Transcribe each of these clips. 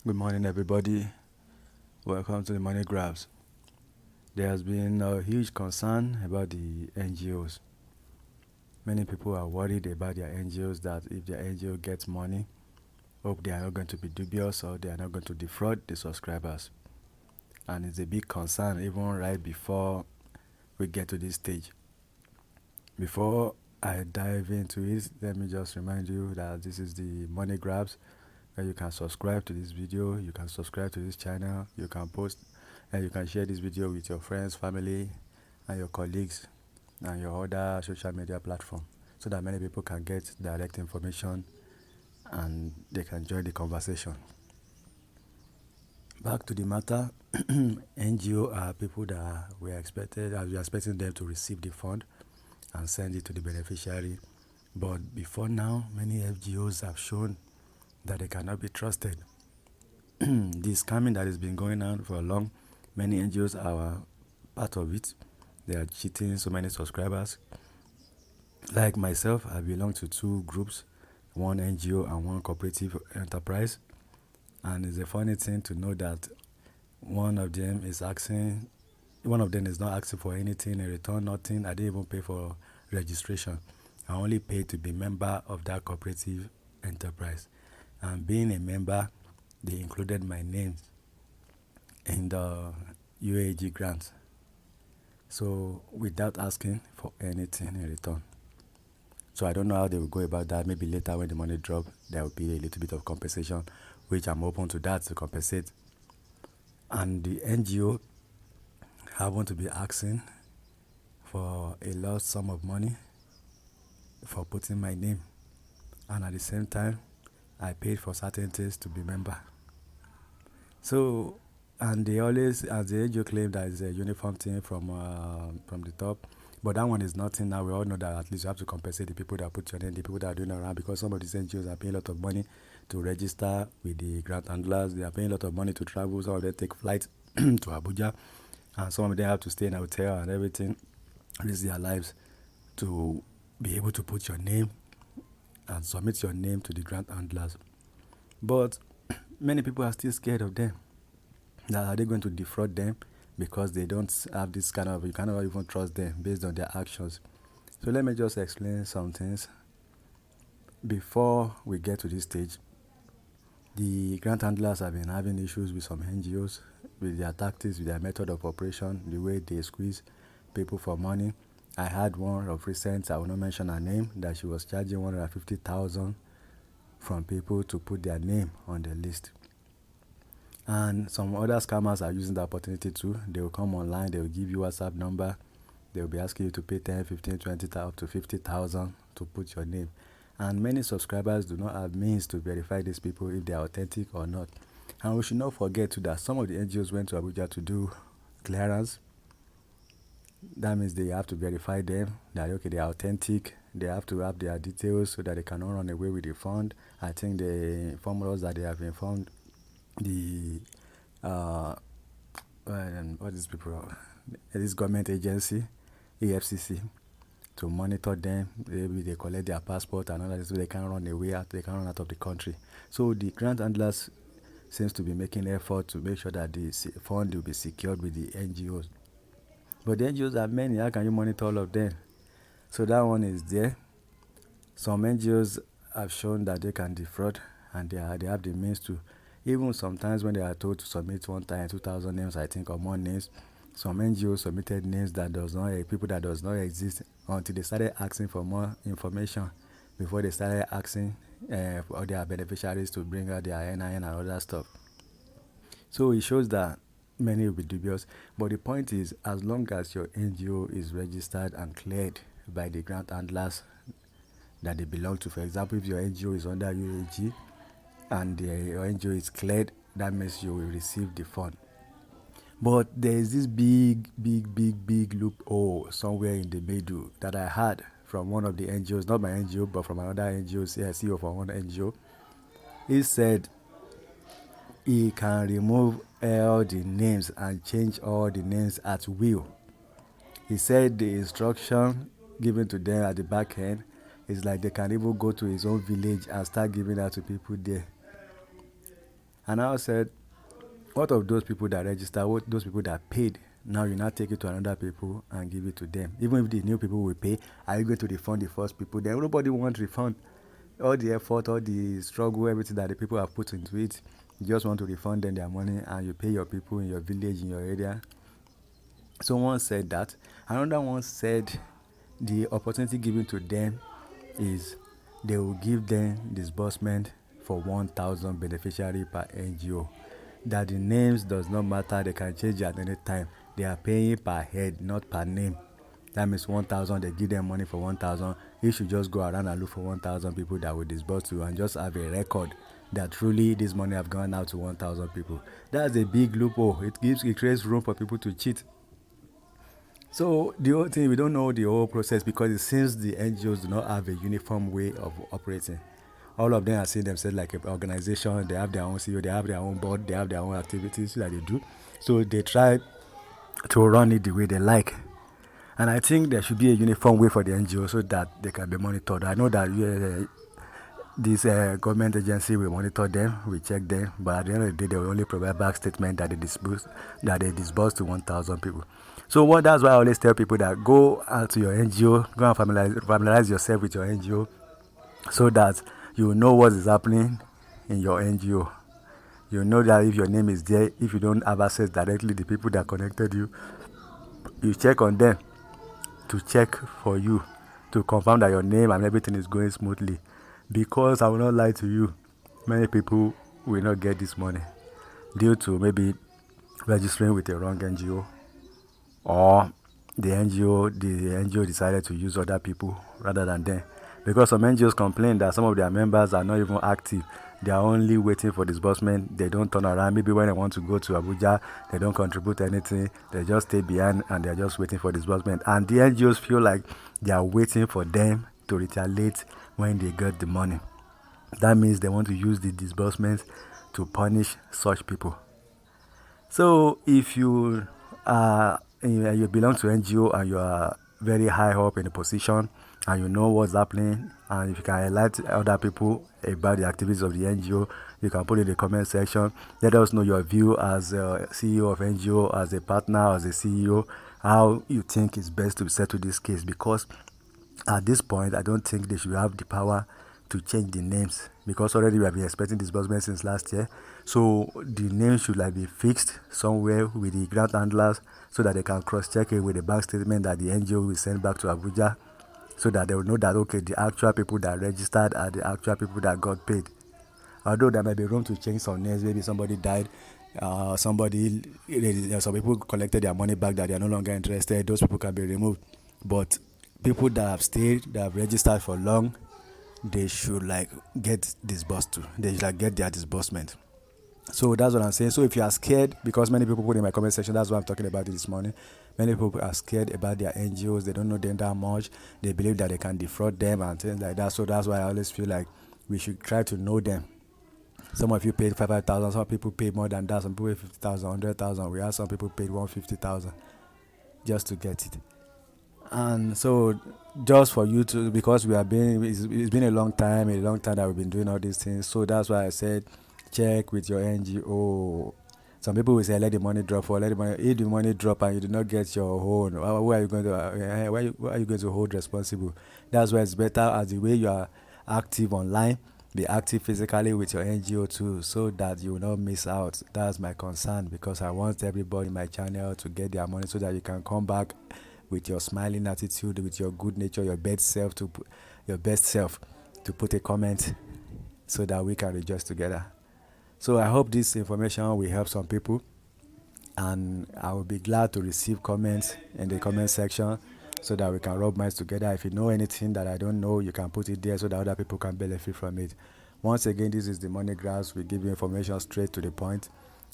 Good morning, everybody. Welcome to the Money Grabs. There has been a huge concern about the NGOs. Many people are worried about their NGOs that if their NGO gets money, hope they are not going to be dubious or they are not going to defraud the subscribers. And it's a big concern even right before we get to this stage. Before I dive into it, let me just remind you that this is the Money Grabs, where you can subscribe to this video, you can subscribe to this channel, you can post and you can share this video with your friends, family, and your colleagues and your other social media platform so that many people can get direct information and they can join the conversation. Back to the matter, NGO are people that we are expecting them to receive the fund and send it to the beneficiary. But before now, many FGOs have shown that they cannot be trusted. The scamming that has been going on for long, many NGOs are part of it. They are cheating so many subscribers. Like myself, I belong to two groups, one NGO and one cooperative enterprise. And it's a funny thing to know that one of them is not asking for anything in return, nothing. I didn't even pay for registration. I only paid to be member of that cooperative enterprise. And being a member, they included my name in the Uaag grant. So without asking for anything in return. So I don't know how they will go about that. Maybe later when the money drop, there will be a little bit of compensation, which I'm open to that to compensate. And the NGO happen to be asking for a large sum of money for putting my name. And at the same time, I paid for certain things to be member. So, and they always, as the NGO claim that it's a uniform thing from the top. But that one is nothing now. We all know that at least you have to compensate the people that put your name, the people that are doing around, because some of these NGOs are paying a lot of money to register with the grant handlers. They are paying a lot of money to travel. Some of them take flights to Abuja, and some of them have to stay in a hotel and everything, risk their lives to be able to put your name and submit your name to the grant handlers. But many people are still scared of them. Now, are they going to defraud them because they don't have this kind of, you cannot even trust them based on their actions? So let me just explain some things. Before we get to this stage, the grant handlers have been having issues with some NGOs, with their tactics, with their method of operation, the way they squeeze people for money. I had one of recent, I will not mention her name, that she was charging 150,000 from people to put their name on the list. And some other scammers are using the opportunity too. They will come online, they will give you WhatsApp number, they will be asking you to pay 10, 15, 20, up to 50,000 to put your name. And many subscribers do not have means to verify these people if they are authentic or not. And we should not forget too that some of the NGOs went to Abuja to do clearance. That means they have to verify them, that okay, they are authentic. They have to have their details so that they cannot run away with the fund. I think they informed us that they have informed the what is people, this government agency, EFCC, to monitor them. Maybe they collect their passport and all that, so they can run away out. They can run out of the country. So the grant handlers seems to be making effort to make sure that the fund will be secured with the NGOs. But the NGOs are many. How can you monitor all of them? So that one is there. Some NGOs have shown that they can defraud, and they have the means to. Even sometimes when they are told to submit one time 2,000 names, I think, or more names, some NGOs submitted names that people that does not exist until they started asking for more information before they started asking for their beneficiaries to bring out their NIN and other stuff. So it shows that many will be dubious. But the point is, as long as your NGO is registered and cleared by the grant handlers that they belong to, for example, if your NGO is under UAG and your NGO is cleared, that means you will receive the fund. But there is this big loophole somewhere in the middle that I had from one of the NGOs, not my NGO, but from another NGO, CEO from one NGO. He said he can remove all the names and change all the names at will. He said the instruction given to them at the back end is like they can even go to his own village and start giving that to people there. And I said, what of those people that register, what those people that paid? Now you now take it to another people and give it to them. Even if the new people will pay, are you going to refund the first people? Then nobody wants refund. All the effort, all the struggle, everything that the people have put into it, you just want to refund them their money and you pay your people in your village, in your area. So one said that. Another one said the opportunity given to them is they will give them disbursement for 1,000 beneficiary per NGO. That the names does not matter, they can change at any time. They are paying per head, not per name. That means 1,000, they give them money for 1,000. You should just go around and look for 1,000 people that will disburse to you and just have a record that truly this money have gone out to 1,000 people. That's a big loophole. It creates room for people to cheat. So the whole thing, we don't know the whole process because it seems the NGOs do not have a uniform way of operating. All of them are seeing themselves like an organization. They have their own CEO, they have their own board, they have their own activities that they do. So they try to run it the way they like. And I think there should be a uniform way for the NGO so that they can be monitored. I know that this government agency will monitor them, we check them, but at the end of the day, they will only provide back statement that they disburse to 1,000 people. So that's why I always tell people that go out to your NGO, go and familiarize yourself with your NGO, so that you know what is happening in your NGO. You know that if your name is there, if you don't have access directly, the people that connected you, you check on them to check for you to confirm that your name and everything is going smoothly. Because I will not lie to you, many people will not get this money due to maybe registering with a wrong NGO, or the NGO decided to use other people rather than them. Because some NGOs complain that some of their members are not even active. They are only waiting for disbursement. They don't turn around. Maybe when they want to go to Abuja, they don't contribute anything. They just stay behind and they're just waiting for disbursement. And the NGOs feel like they are waiting for them to retaliate when they get the money. That means they want to use the disbursements to punish such people. So if you you belong to NGO and you are very high up in a position and you know what's happening, and if you can highlight other people about the activities of the NGO, you can put it in the comment section. Let us know your view as a CEO of NGO, as a partner, as a CEO, how you think it's best to settle this case. Because at this point, I don't think they should have the power to change the names, because already we have been expecting disbursement since last year. So the name should like be fixed somewhere with the grant handlers so that they can cross-check it with the bank statement that the NGO will send back to Abuja, so that they will know that, okay, the actual people that registered are the actual people that got paid. Although there might be room to change some names, maybe somebody died, some people collected their money back that they are no longer interested, those people can be removed. But people that have stayed, that have registered for long, they should like get disbursed to. They should like get their disbursement. So that's what I'm saying. So if you are scared, because many people put in my comment section, that's why I'm talking about it this morning. Many people are scared about their NGOs. They don't know them that much. They believe that they can defraud them and things like that. So that's why I always feel like we should try to know them. Some of you paid 5,000. Some people paid more than that. Some people paid 50,000, 100,000. We have some people paid 150,000 just to get it. And so just for you to, because it's been a long time that we've been doing all these things. So that's why I said check with your NGO. Some people will say let the money drop, or if the money drop and you do not get your own, who are you going to why are you going to hold responsible? That's why it's better, as the way you are active online, be active physically with your NGO too, so that you will not miss out. That's my concern, because I want everybody in my channel to get their money so that you can come back with your smiling attitude, with your good nature, your best self to put a comment so that we can rejoice together. So I hope this information will help some people, and I will be glad to receive comments in the comment section so that we can rub minds together. If you know anything that I don't know, you can put it there so that other people can benefit from it. Once again, this is the Money Graphs. We give you information straight to the point,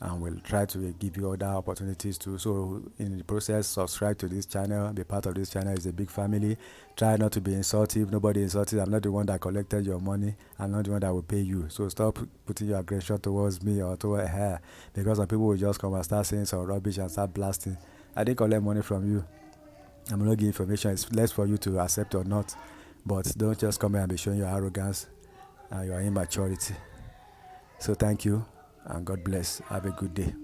and we'll try to give you other opportunities too. So in the process, subscribe to this channel, be part of this channel. It's a big family. Try not to be insultive. Nobody insulted. I'm not the one that collected your money. I'm not the one that will pay you. So stop putting your aggression towards me or toward her, because some people will just come and start saying some rubbish and start blasting. I didn't collect money from you. I'm not giving information. It's less for you to accept or not. But don't just come here and be showing your arrogance and your immaturity. So thank you. And God bless. Have a good day.